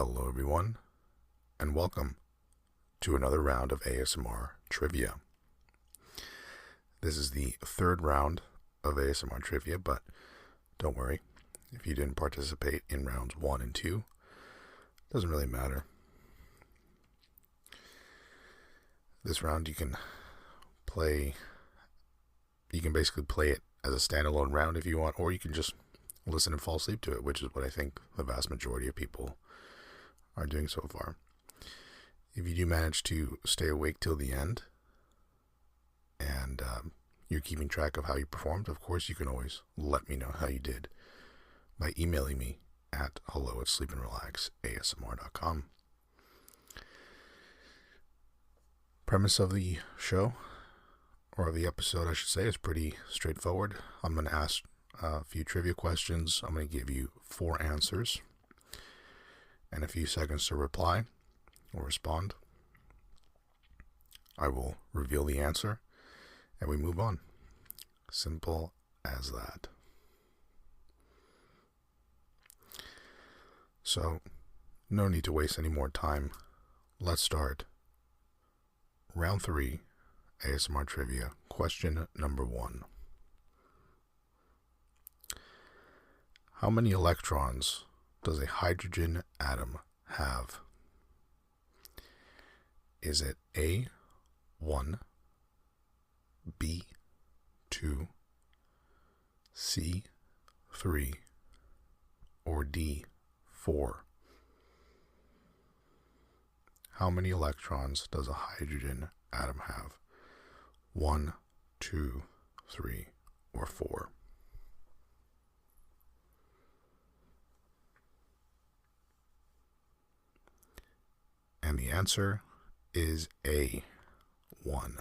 Hello everyone, and welcome to another round of ASMR Trivia. This is the third round of ASMR Trivia, but don't worry, if you didn't participate in rounds 1 and 2, it doesn't really matter. This round you can basically play it as a standalone round if you want, or you can just listen and fall asleep to it, which is what I think the vast majority of people are doing so far. If you do manage to stay awake till the end and you're keeping track of how you performed, of course you can always let me know how you did by emailing me at hello@sleepandrelaxasmr.com. Premise of the show, or of the episode I should say, is pretty straightforward. I'm going to ask a few trivia questions. I'm going to give you 4 answers and a few seconds to reply or respond. I will reveal the answer and we move on. Simple as that. So, no need to waste any more time. Let's start. Round 3, ASMR Trivia. Question number 1. How many electrons does a hydrogen atom have? Is it A, 1, B, 2, C, 3, or D, 4? How many electrons does a hydrogen atom have? 1, 2, 3, or 4? And the answer is A, 1.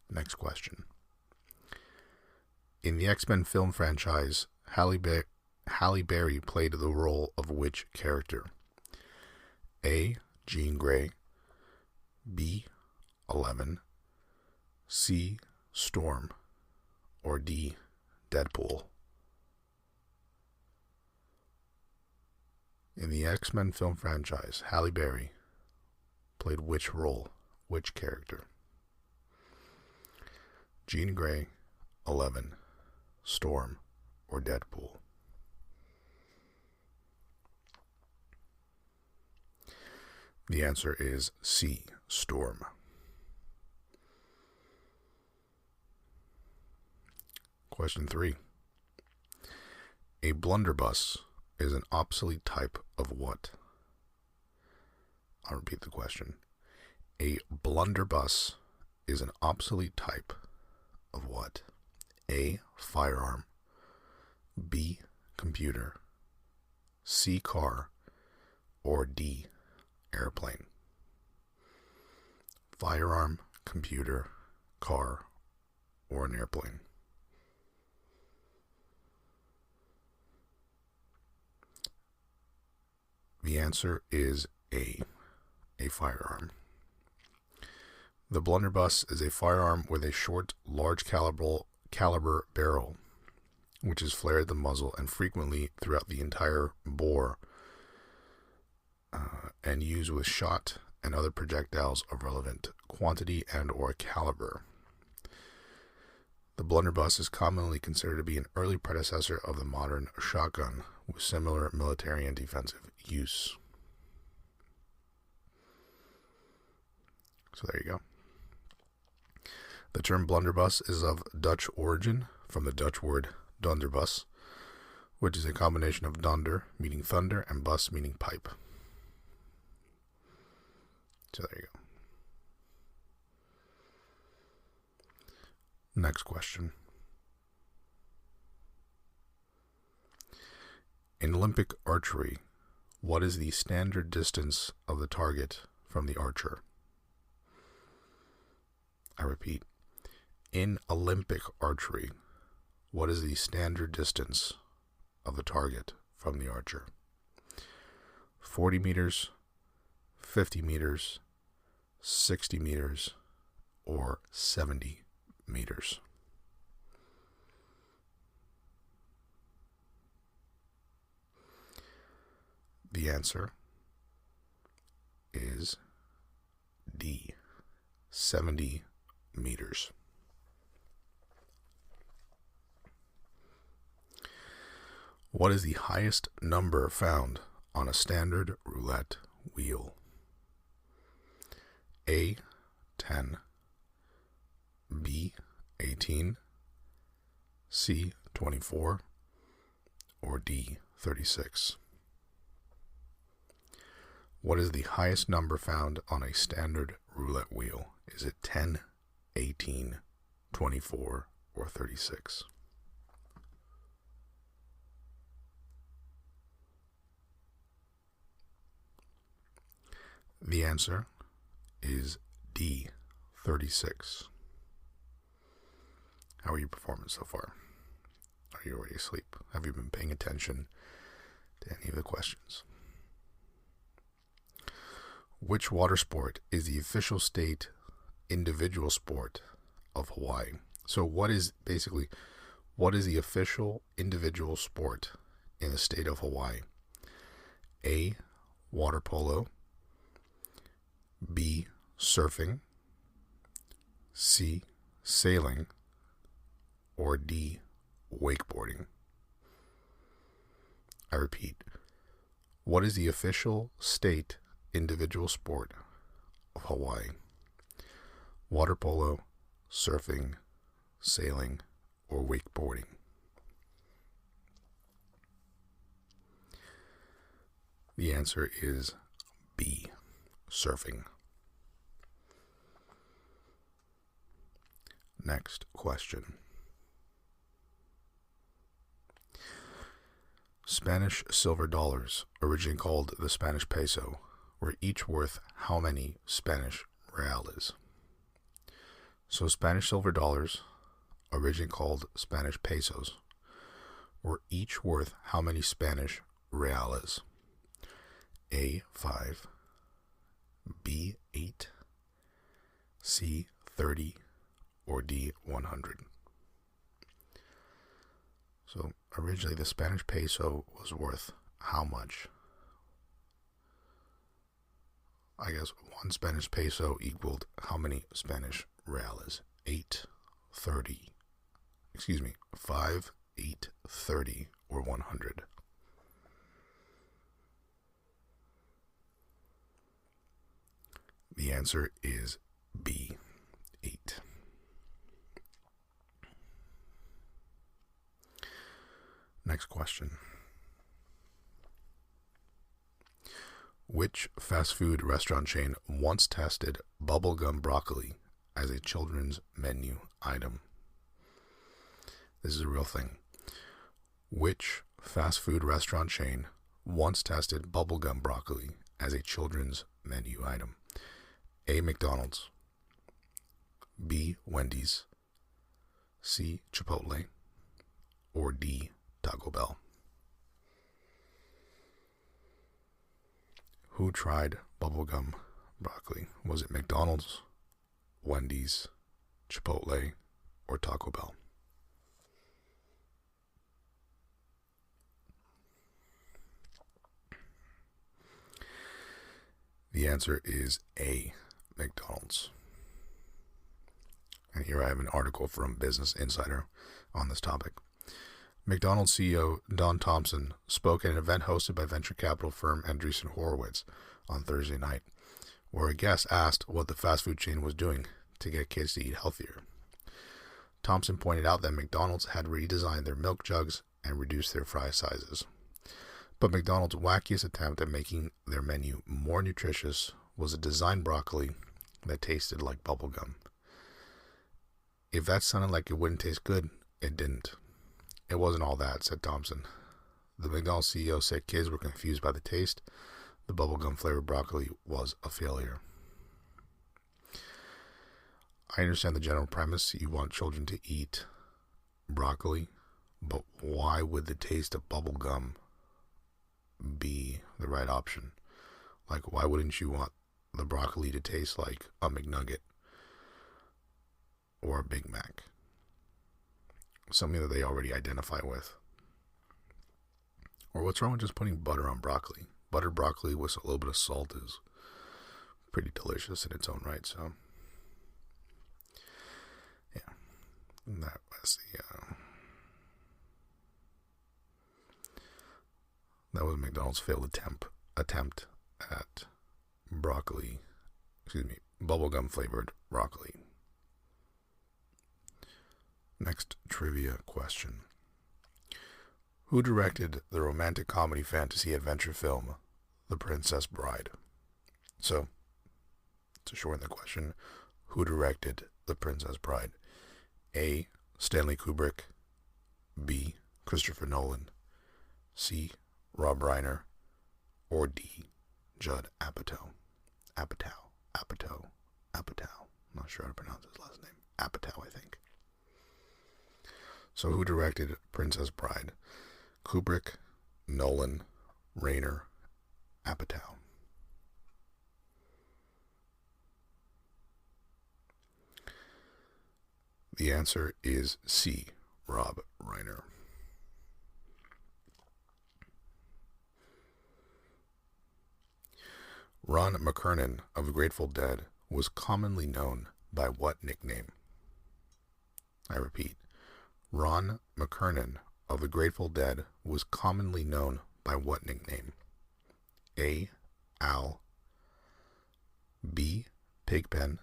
Next question. In the X-Men film franchise, Halle Berry played the role of which character? A, Jean Grey, B, 11, C, Storm, or D, Deadpool? In the X-Men film franchise, Halle Berry played which role, which character? Jean Grey, 11, Storm, or Deadpool? The answer is C, Storm. Question 3. A blunderbuss is an obsolete type of what? I'll repeat the question. A blunderbuss is an obsolete type of what? A, firearm, B, computer, C, car, or D, airplane? Firearm, computer, car, or an airplane? The answer is A, firearm. The blunderbuss is a firearm with a short, large caliber barrel, which is flared at the muzzle and frequently throughout the entire bore, and used with shot and other projectiles of relevant quantity and or caliber. The blunderbuss is commonly considered to be an early predecessor of the modern shotgun, with similar military and defensive use. So there you go. The term blunderbuss is of Dutch origin, from the Dutch word donderbus, which is a combination of donder, meaning thunder, and bus, meaning pipe. So there you go. Next question. In Olympic archery, what is the standard distance of the target from the archer? I repeat, in Olympic archery, what is the standard distance of the target from the archer? 40 meters, 50 meters, 60 meters, or 70 meters? The answer is D, 70 meters. What is the highest number found on a standard roulette wheel? A, 10, B, 18, C, 24, or D, 36? What is the highest number found on a standard roulette wheel? Is it 10, 18, 24, or 36? The answer is D, 36. How are you performing so far? Are you already asleep? Have you been paying attention to any of the questions? Which water sport is the official state individual sport of Hawaii? So what is the official individual sport in the state of Hawaii? A, water polo, B, surfing, C, sailing, or D, wakeboarding? I repeat, what is the official state individual sport of Hawaii? Water polo, surfing, sailing, or wakeboarding? The answer is B, surfing. Next question. Spanish silver dollars, originally called the Spanish peso, were each worth how many Spanish reales? So Spanish silver dollars, originally called Spanish pesos, were each worth how many Spanish reales? A, 5, B, 8, C, 30, or D, 100? So originally the Spanish peso was worth how much? I guess one Spanish peso equaled how many Spanish reales? 5, 8, 30, or 100? The answer is B, 8. Next question. Which fast food restaurant chain once tested bubblegum broccoli as a children's menu item? This is a real thing. Which fast food restaurant chain once tested bubblegum broccoli as a children's menu item? A, McDonald's, B, Wendy's, C, Chipotle, or D, Taco Bell? Who tried bubblegum broccoli? Was it McDonald's, Wendy's, Chipotle, or Taco Bell? The answer is A, McDonald's. And here I have an article from Business Insider on this topic. McDonald's CEO Don Thompson spoke at an event hosted by venture capital firm Andreessen Horowitz on Thursday night, where a guest asked what the fast food chain was doing to get kids to eat healthier. Thompson pointed out that McDonald's had redesigned their milk jugs and reduced their fry sizes. But McDonald's wackiest attempt at making their menu more nutritious was a designed broccoli that tasted like bubblegum. If that sounded like it wouldn't taste good, it didn't. It wasn't all that, said Thompson. The McDonald's CEO said kids were confused by the taste. The bubblegum flavored broccoli was a failure. I understand the general premise. You want children to eat broccoli, but why would the taste of bubblegum be the right option? Like, why wouldn't you want the broccoli to taste like a McNugget or a Big Mac? Something that they already identify with. Or what's wrong with just putting butter on broccoli? buttered broccoli with a little bit of salt is pretty delicious in its own right. So, yeah, that was McDonald's failed attempt at bubblegum flavored broccoli. Next trivia question. Who directed the romantic comedy fantasy adventure film, The Princess Bride? So, to shorten the question, who directed The Princess Bride? A. Stanley Kubrick. B. Christopher Nolan. C. Rob Reiner. Or D. Judd Apatow. Apatow. I'm not sure how to pronounce his last name. Apatow, I think. So who directed Princess Bride? Kubrick, Nolan, Reiner, Apatow. The answer is C. Rob Reiner. Ron McKernan of the Grateful Dead was commonly known by what nickname? I repeat, Ron McKernan of the Grateful Dead was commonly known by what nickname? A. Al. B. Pigpen.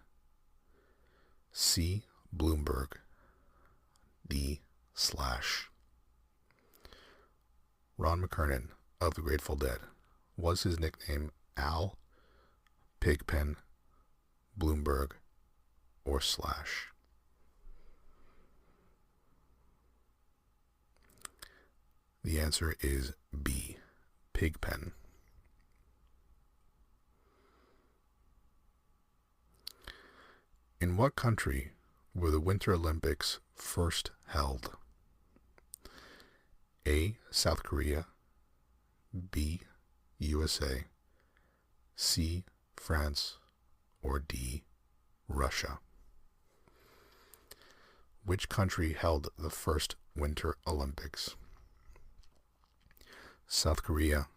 C. Bloomberg. D. Slash. Ron McKernan of the Grateful Dead. Was his nickname Al, Pigpen, Bloomberg, or Slash? The answer is B. Pigpen. In what country were the Winter Olympics first held? A. South Korea. B. USA. C. France. Or D. Russia. Which country held the first Winter Olympics? South Korea,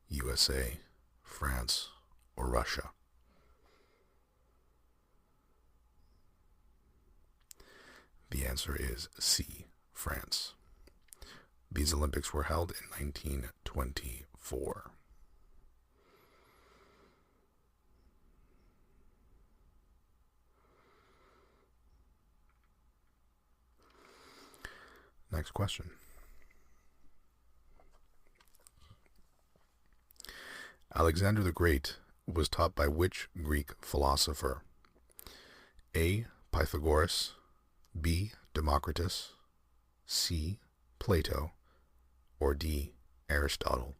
USA, France, or Russia? The answer is C. France. These Olympics were held in 1924. Next question. Alexander the Great was taught by which Greek philosopher? A. Pythagoras. B. Democritus. C. Plato. Or D. Aristotle?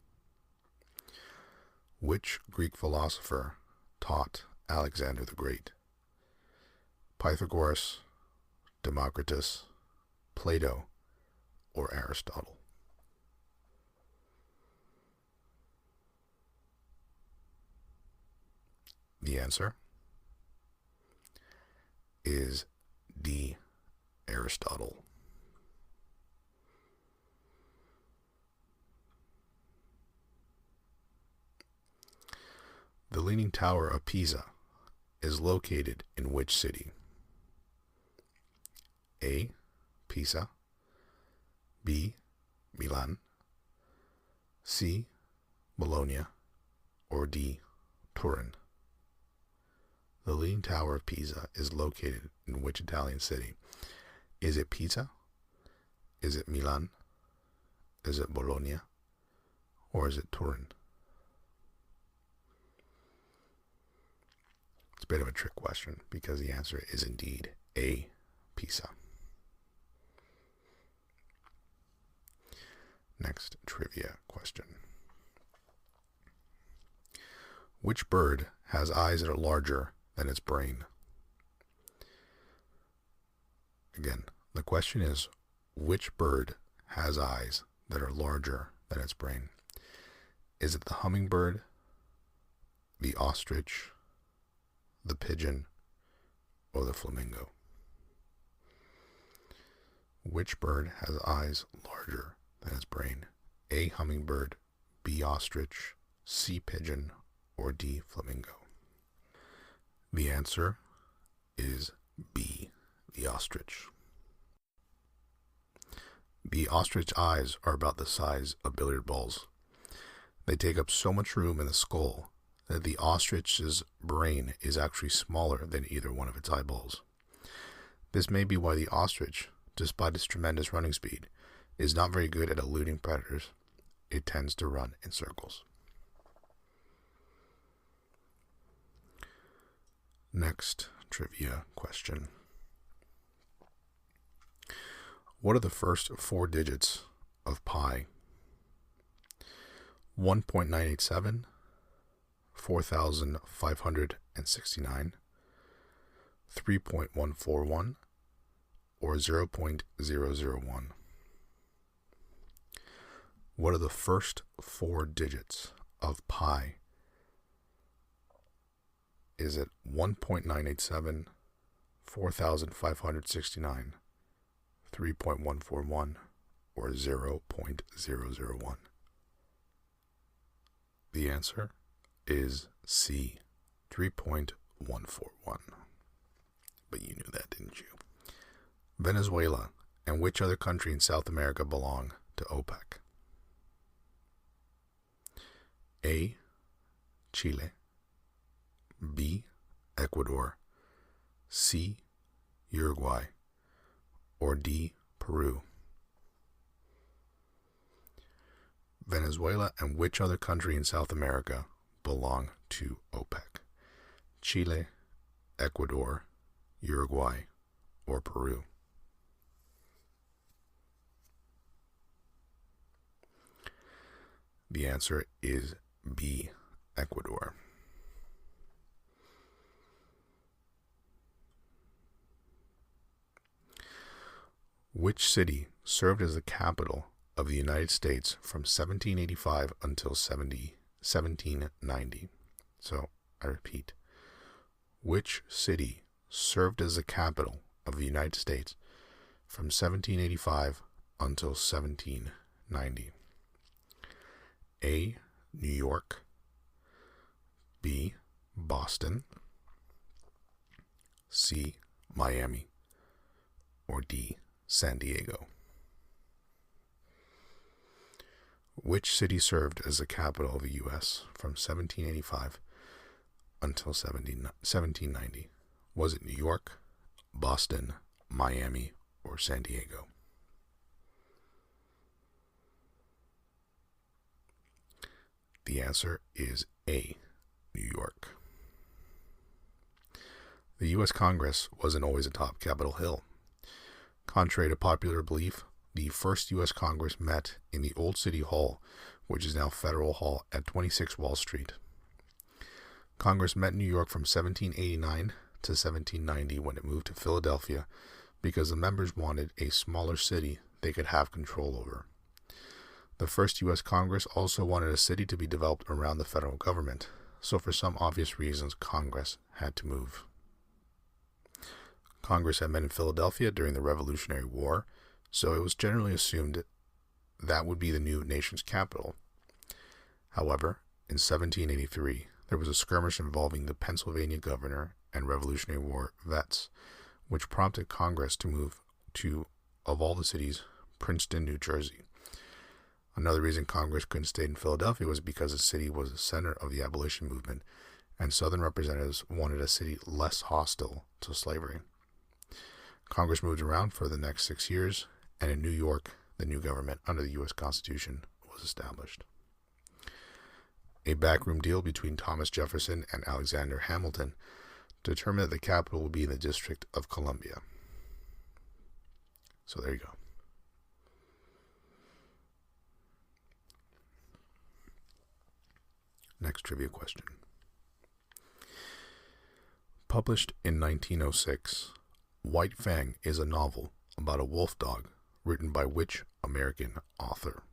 Which Greek philosopher taught Alexander the Great? Pythagoras, Democritus, Plato, or Aristotle? The answer is D. Aristotle. The Leaning Tower of Pisa is located in which city? A. Pisa. B. Milan. C. Bologna. Or D. Turin? The Leaning Tower of Pisa is located in which Italian city? Is it Pisa? Is it Milan? Is it Bologna? Or is it Turin? It's a bit of a trick question because the answer is indeed A. Pisa. Next trivia question. Which bird has eyes that are larger than its brain? Again, the question is, which bird has eyes that are larger than its brain? Is it the hummingbird, the ostrich, the pigeon, or the flamingo? Which bird has eyes larger than its brain? A. Hummingbird. B. Ostrich. C. Pigeon, or D. Flamingo? The answer is B. The ostrich. The ostrich eyes are about the size of billiard balls. They take up so much room in the skull that the ostrich's brain is actually smaller than either one of its eyeballs. This may be why the ostrich, despite its tremendous running speed, is not very good at eluding predators. It tends to run in circles. Next trivia question. What are the first four digits of pi? 1.987, 4,569, 3.141, or 0.001? What are the first four digits of pi? Is it 1.987, 4,569, 3.141, or 0.001? The answer is C, 3.141. But you knew that, didn't you? Venezuela and which other country in South America belong to OPEC? A. Chile, B. Ecuador, C. Uruguay, or D. Peru? Venezuela and which other country in South America belong to OPEC? Chile, Ecuador, Uruguay, or Peru? The answer is B. Ecuador. Which city served as the capital of the United States from 1785 until 1790? So, I repeat, which city served as the capital of the United States from 1785 until 1790? A. New York, B. Boston, C. Miami, or D. San Diego? Which city served as the capital of the U.S. from 1785 until 1790? Was it New York, Boston, Miami, or San Diego? The answer is A. New York. The U.S. Congress wasn't always atop Capitol Hill. Contrary to popular belief, the first U.S. Congress met in the Old City Hall, which is now Federal Hall at 26 Wall Street. Congress met in New York from 1789 to 1790 when it moved to Philadelphia because the members wanted a smaller city they could have control over. The first U.S. Congress also wanted a city to be developed around the federal government, so for some obvious reasons, Congress had to move. Congress had met in Philadelphia during the Revolutionary War, so it was generally assumed that would be the new nation's capital. However, in 1783, there was a skirmish involving the Pennsylvania governor and Revolutionary War vets, which prompted Congress to move to, of all the cities, Princeton, New Jersey. Another reason Congress couldn't stay in Philadelphia was because the city was the center of the abolition movement, and Southern representatives wanted a city less hostile to slavery. Congress moved around for the next 6 years, and in New York, the new government under the U.S. Constitution was established. A backroom deal between Thomas Jefferson and Alexander Hamilton determined that the capital would be in the District of Columbia. So there you go. Next trivia question. Published in 1906, White Fang is a novel about a wolf dog written by which American author?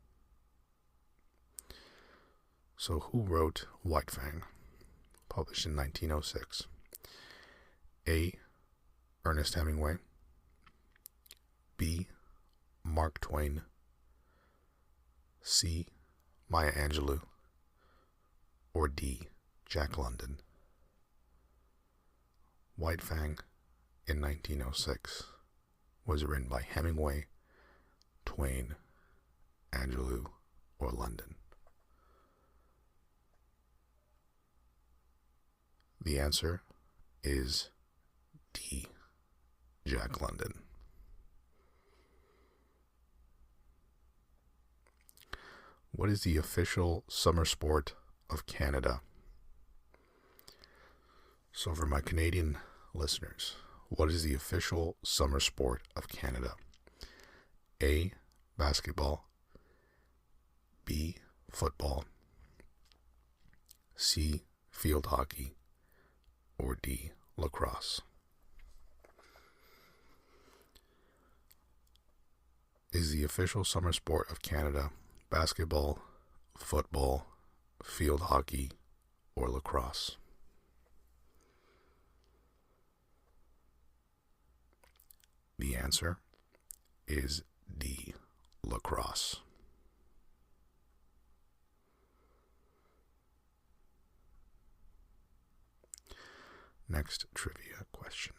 So who wrote White Fang? Published in 1906. A. Ernest Hemingway, B. Mark Twain, C. Maya Angelou, or D. Jack London? White Fang in 1906 was written by Hemingway, Twain, Angelou, or London? The answer is D. Jack London. What is the official summer sport of Canada? So for my Canadian listeners, what is the official summer sport of Canada? A. Basketball. B. Football. C. Field hockey. Or D. Lacrosse. Is the official summer sport of Canada basketball, football, field hockey, or lacrosse? The answer is D. Lacrosse. Next trivia question.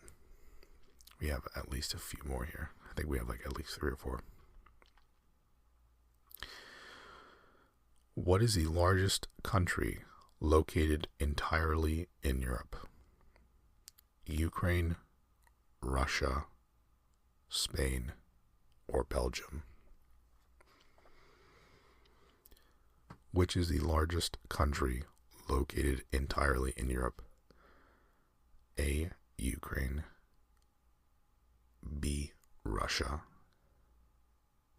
We have at least a few more here. I think we have like at least 3 or 4. What is the largest country located entirely in Europe? Ukraine, Russia, Spain, or Belgium? Which is the largest country located entirely in Europe? A. Ukraine. B. Russia.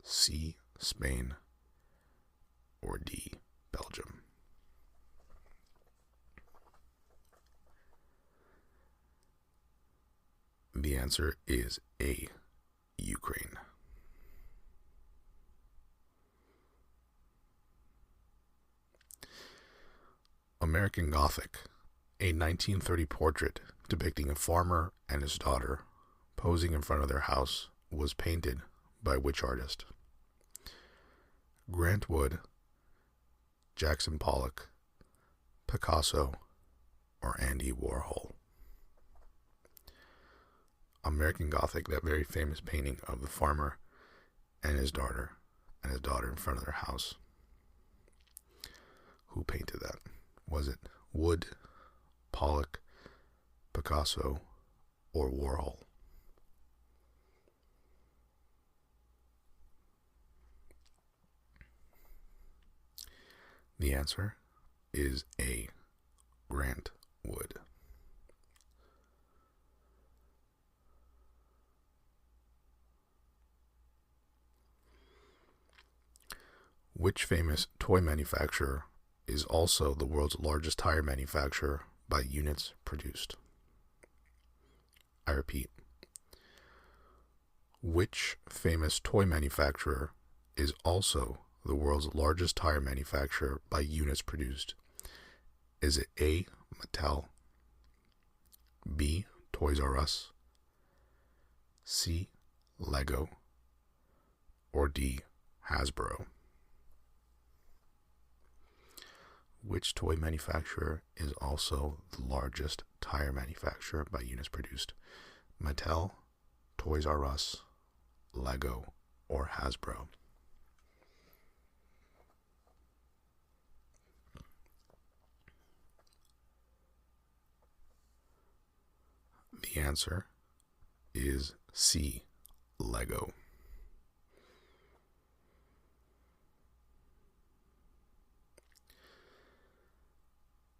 C. Spain. Or D. Belgium? The answer is A. Ukraine. American Gothic, a 1930 portrait depicting a farmer and his daughter posing in front of their house, was painted by which artist? Grant Wood, Jackson Pollock, Picasso, or Andy Warhol? American Gothic, that very famous painting of the farmer and his daughter in front of their house. Who painted that? Was it Wood, Pollock, Picasso, or Warhol? The answer is A. Grant Wood. Which famous toy manufacturer is also the world's largest tire manufacturer by units produced? I repeat. Which famous toy manufacturer is also the world's largest tire manufacturer by units produced? Is it A. Mattel, B. Toys R Us, C. Lego, or D. Hasbro? Which toy manufacturer is also the largest tire manufacturer by units produced? Mattel, Toys R Us, Lego, or Hasbro? The answer is C. Lego.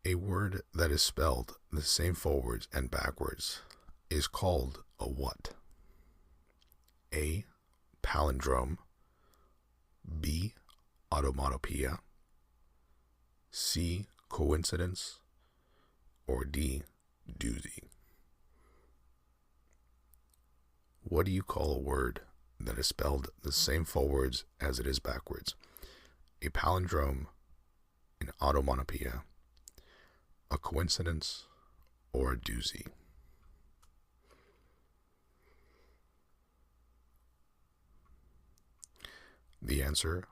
A word that is spelled the same forwards and backwards is called a what? A. Palindrome, B. Automatopoeia, C. Coincidence, or D. Doozy? What do you call a word that is spelled the same forwards as it is backwards? A palindrome, an automatopoeia, a coincidence, or a doozy? The answer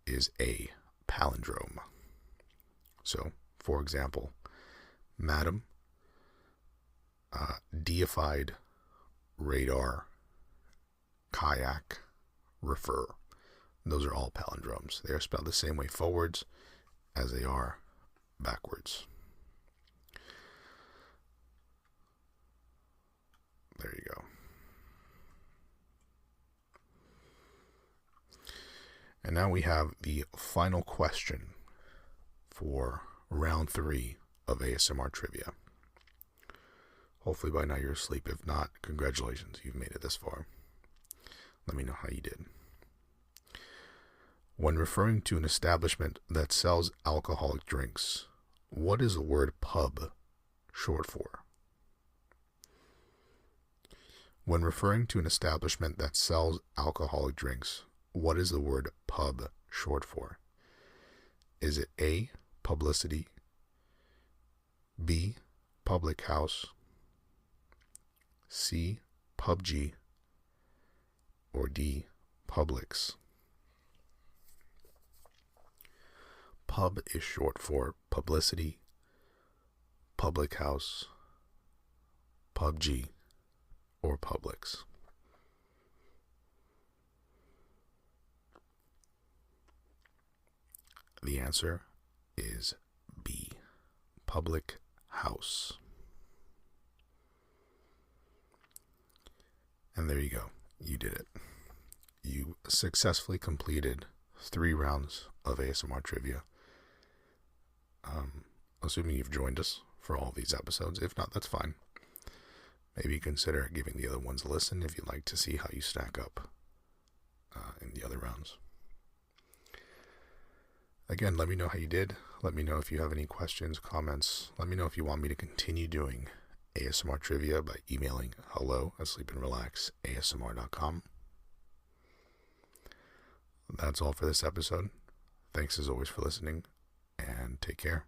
is A. Palindrome. So, For example, madam, deified, radar, kayak, refer. Those are all palindromes. They are spelled the same way forwards as they are backwards. There you go. And now we have the final question for round 3 of ASMR trivia. Hopefully by now you're asleep. If not, congratulations, you've made it this far. Let me know how you did. When referring to an establishment that sells alcoholic drinks, what is the word pub short for? When referring to an establishment that sells alcoholic drinks, what is the word pub short for? Is it A, publicity, B, public house, C, PUBG, or D, Publix? Pub is short for publicity, public house, PUBG, or Publix. The answer is B, public house. And there you go. You did it. You successfully completed 3 rounds of ASMR trivia. Assuming you've joined us for all these episodes. If not, that's fine. Maybe consider giving the other ones a listen if you'd like to see how you stack up in the other rounds. Again, let me know how you did. Let me know if you have any questions, comments. Let me know if you want me to continue doing ASMR trivia by emailing hello@sleepandrelaxasmr.com. That's all for this episode. Thanks as always for listening, and take care.